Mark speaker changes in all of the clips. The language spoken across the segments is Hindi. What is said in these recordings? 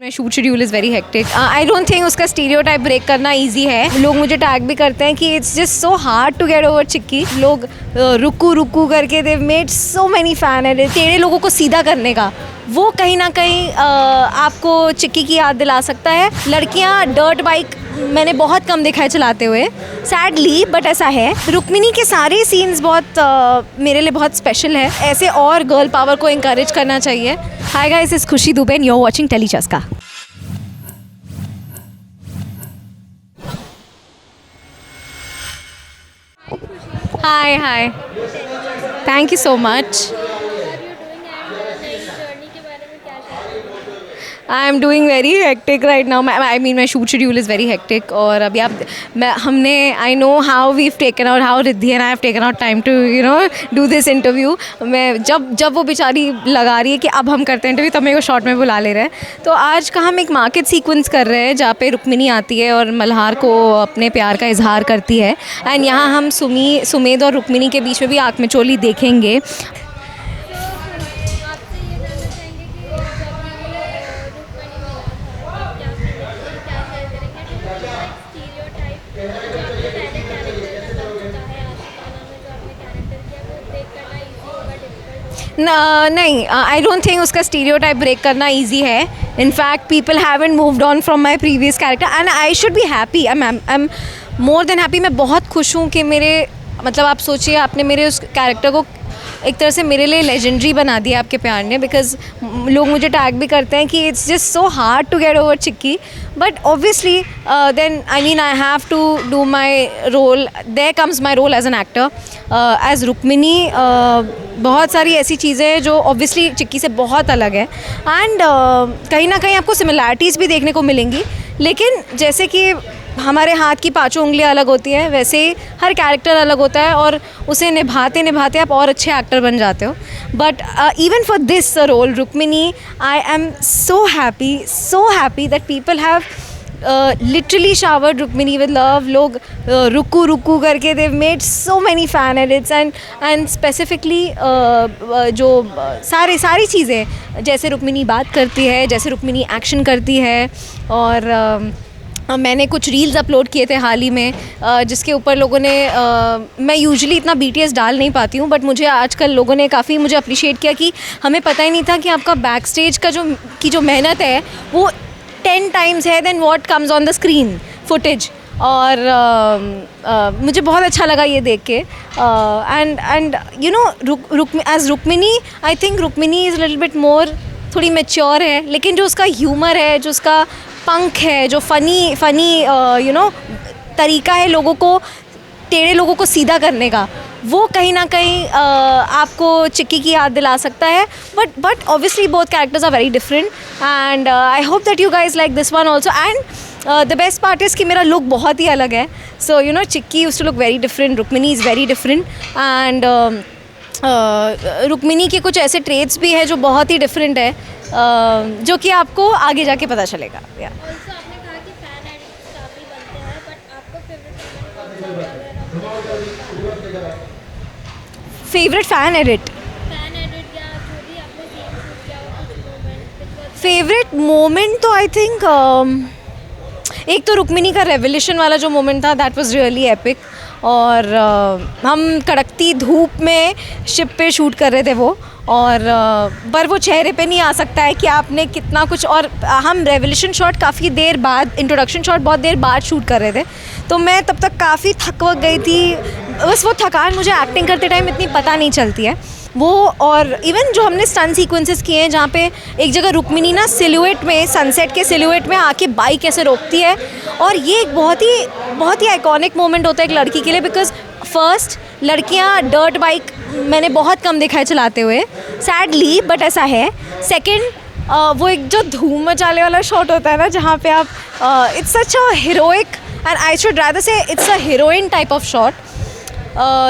Speaker 1: My shoot schedule is very hectic. I don't think उसका स्टीरियोटाइप ब्रेक करना ईजी है. लोग मुझे टैग भी करते हैं कि it's just so hard to get over Chikki. लोग रुकू रुकू करके they made so many fan है. टेढ़े लोगों को सीधा करने का वो कहीं ना कहीं आपको चिक्की की याद दिला सकता है. लड़कियां डर्ट बाइक मैंने बहुत कम देखा है चलाते हुए, सैडली, बट ऐसा है. रुक्मिनी के सारे सीन्स बहुत मेरे लिए बहुत स्पेशल है. ऐसे और गर्ल पावर को इंकरेज करना चाहिए. हाय guys, is Khushi Dubey and you are watching टेलीचस्का. Hi, thank you so much. I am doing very hectic right now. I mean my shoot schedule is very hectic. और अभी हमने I know how we taken out, how Riddhi and I have taken out time to do this interview. मैं जब वो बेचारी लगा रही है कि अब हम करते हैं इंटरव्यू, तब मेरे को शॉर्ट में बुला ले रहे हैं. तो आज का हम एक मार्केट सीक्वेंस कर रहे हैं जहाँ पे रुक्मिनी आती है और मल्हार को अपने प्यार का इजहार करती है. एंड यहाँ हम सुमेध और रुक्मिनी के बीच में भी आँख मिचोली देखेंगे. नहीं, आई डोंट थिंक उसका स्टीरियोटाइप ब्रेक करना ईजी है. In fact people haven't moved on from my previous character and I should be happy. I am more than happy. मैं बहुत खुश हूँ कि मतलब आप सोचिए, आपने मेरे उस कैरेक्टर को एक तरह से मेरे लिए लेजेंडरी बना दिया आपके प्यार ने. बिकॉज लोग मुझे टैग भी करते हैं कि it's just so hard to get over Chikki. But obviously then I mean I have to do my role. There comes my role as an actor. As Rukmini बहुत सारी ऐसी चीज़ें हैं जो ऑब्वियसली चिक्की से बहुत अलग है. एंड कहीं ना कहीं आपको सिमिलैरिटीज़ भी देखने को मिलेंगी. लेकिन जैसे कि हमारे हाथ की पांचों उंगलियां अलग होती हैं, वैसे ही हर कैरेक्टर अलग होता है और उसे निभाते निभाते आप और अच्छे एक्टर बन जाते हो. But even for this role Rukmini, I am so happy that people have literally showered Rukmini with love. लोग रुकू रुकू करके they made so many fan edits and specifically जो सारी चीज़ें, जैसे रुक्मिनी बात करती है, जैसे रुक्मिनी एक्शन करती है. और मैंने कुछ रील्स अपलोड किए थे हाल ही में जिसके ऊपर लोगों ने मैं यूजुअली इतना BTS डाल नहीं पाती हूँ, बट मुझे आजकल लोगों ने काफ़ी मुझे अप्रिशिएट किया कि हमें पता ही नहीं था कि आपका बैक स्टेज का जो मेहनत है वो 10 टाइम्स है then what comes on the screen footage. और मुझे बहुत अच्छा लगा ये देख के. And you know as Rukmini, I think Rukmini is little bit more, थोड़ी मैच्योर है. लेकिन जो उसका ह्यूमर है, जो उसका पंख है, जो फ़नी यू नो तरीका है लोगों को, टेढ़े लोगों को सीधा करने का, वो कहीं ना कहीं आपको चिक्की की याद दिला सकता है. But obviously both characters are very different and I hope that you guys like this one also. And the best part is कि मेरा लुक बहुत ही अलग है. So you know Chikki used to look very different, Rukmini is very different. And Rukmini के कुछ ऐसे ट्रेट्स भी हैं जो बहुत ही डिफरेंट है, जो कि आपको आगे जाके पता चलेगा. Favourite fan edit favourite moment तो आई थिंक एक तो रुक्मिनी का रेवोल्यूशन वाला जो मोमेंट था, दैट वाज रियली एपिक. और हम कड़कती धूप में शिप पे शूट कर रहे थे वो, और पर वो चेहरे पे नहीं आ सकता है कि आपने कितना कुछ. और हम रेवोल्यूशन शॉट काफ़ी देर बाद, इंट्रोडक्शन शॉट बहुत देर बाद शूट कर रहे थे, तो मैं तब तक काफ़ी थक गई थी. बस वो थकान मुझे एक्टिंग करते टाइम इतनी पता नहीं चलती है वो. और इवन जो हमने स्टन सीक्वेंसेस किए हैं जहाँ पे एक जगह रुक्मिनी ना सिलुएट में, सनसेट के सिलुएट में आके बाइक ऐसे रोकती है, और ये एक बहुत ही आइकॉनिक मोमेंट होता है एक लड़की के लिए. बिकॉज फर्स्ट, लड़कियाँ डर्ट बाइक मैंने बहुत कम देखा है चलाते हुए, सैडली, बट ऐसा है. सेकेंड, वो एक जो धूम मचाने वाला शॉट होता है ना, जहाँ पे आप it's such a heroic and I should rather say it's a heroine type of shot,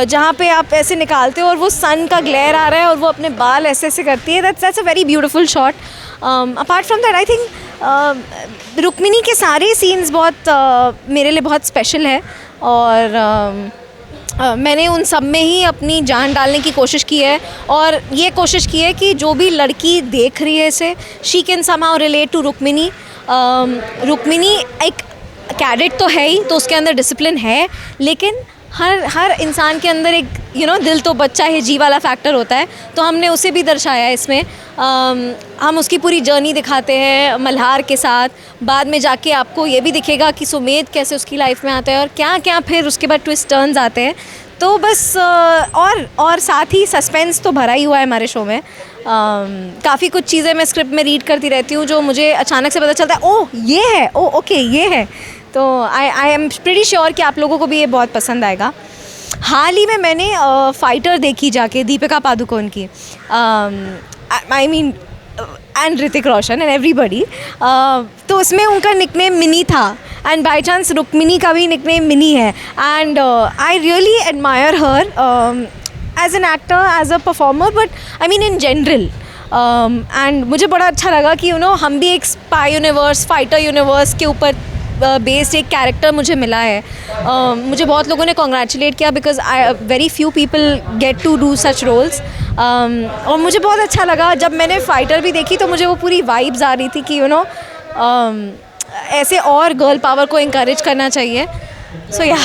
Speaker 1: जहाँ पे आप ऐसे निकालते हो और वो सन का ग्लेयर आ रहा है और वो अपने बाल ऐसे ऐसे करती है. That's a very beautiful shot. Apart from that I think Rukmini के सारे सीन्स बहुत मेरे लिए बहुत स्पेशल है. और मैंने उन सब में ही अपनी जान डालने की कोशिश की है, और ये कोशिश की है कि जो भी लड़की देख रही है इसे, she can somehow relate to Rukmini. Rukmini एक कैडेट तो है ही, तो उसके अंदर डिसिप्लिन है, लेकिन हर इंसान के अंदर एक दिल तो बच्चा है जी वाला फैक्टर होता है, तो हमने उसे भी दर्शाया है इसमें। हम उसकी पूरी जर्नी दिखाते हैं मल्हार के साथ। बाद में जाके आपको ये भी दिखेगा कि सुमेध कैसे उसकी लाइफ में आता है और क्या क्या फिर उसके बाद ट्विस्ट टर्न्स आते हैं। तो बस और साथ ही सस्पेंस तो भरा ही हुआ है हमारे शो में। काफ़ी कुछ चीज़ें मैं स्क्रिप्ट में रीड करती रहती हूँ जो मुझे अचानक से पता चलता है, ओह ये है, ओह ओके ये है। तो आई एम प्रीटी श्योर कि आप लोगों को भी ये बहुत पसंद आएगा। हाल ही में मैंने फाइटर देखी जाके, दीपिका पादुकोण की, I mean and Hrithik Roshan and everybody. तो उसमें उनका निकनेम मिनी था, एंड बाई चांस रुक्मिणी का भी निकनेम मिनी है। And I really admire her as an actor, as a performer, but I mean in general. And मुझे बड़ा अच्छा लगा कि हम भी एक स्पाई यूनिवर्स, फाइटर यूनिवर्स के ऊपर बेस्ड एक कैरेक्टर मुझे मिला है। मुझे बहुत लोगों ने कॉन्ग्रेचुलेट किया because very few people get to do such roles. और मुझे बहुत अच्छा लगा जब मैंने फाइटर भी देखी, तो मुझे वो पूरी वाइब्स आ रही थी कि ऐसे और गर्ल पावर को इंकरेज करना चाहिए। सो या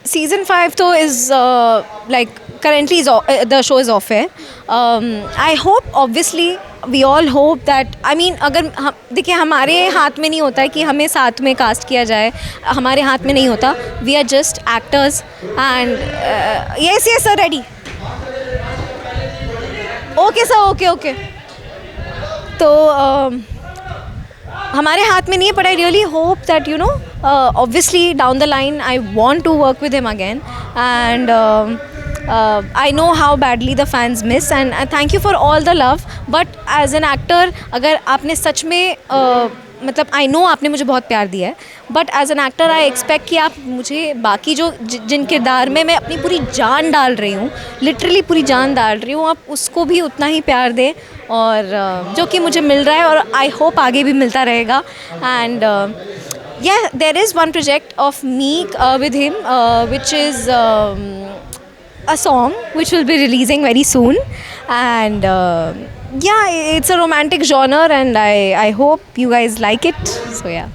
Speaker 1: season 5 तो is like currently the show is off air. I hope, obviously we all hope that, I mean अगर हम देखिए, हमारे हाथ में नहीं होता है कि हमें साथ में कास्ट किया जाए, हमारे हाथ में नहीं होता। We are just actors and yes sir, ready, okay sir, okay। तो हमारे हाथ में नहीं है, but I really hope that obviously down the line I want to work with him again, and I know how badly the fans miss, and thank you for all the love, but as an actor अगर आपने सच में मतलब I know आपने मुझे बहुत प्यार दिया है, but as an actor I expect कि आप मुझे बाकी जो जिन किरदार में मैं अपनी पूरी जान डाल रही हूँ, लिटरली पूरी जान डाल रही हूँ, आप उसको भी उतना ही प्यार दें, और जो कि मुझे मिल रहा है, और आई होप आगे भी मिलता रहेगा। And yeah, there is one project of me with him, which is a song which will be releasing very soon, and yeah, it's a romantic genre, and I hope you guys like it. So yeah.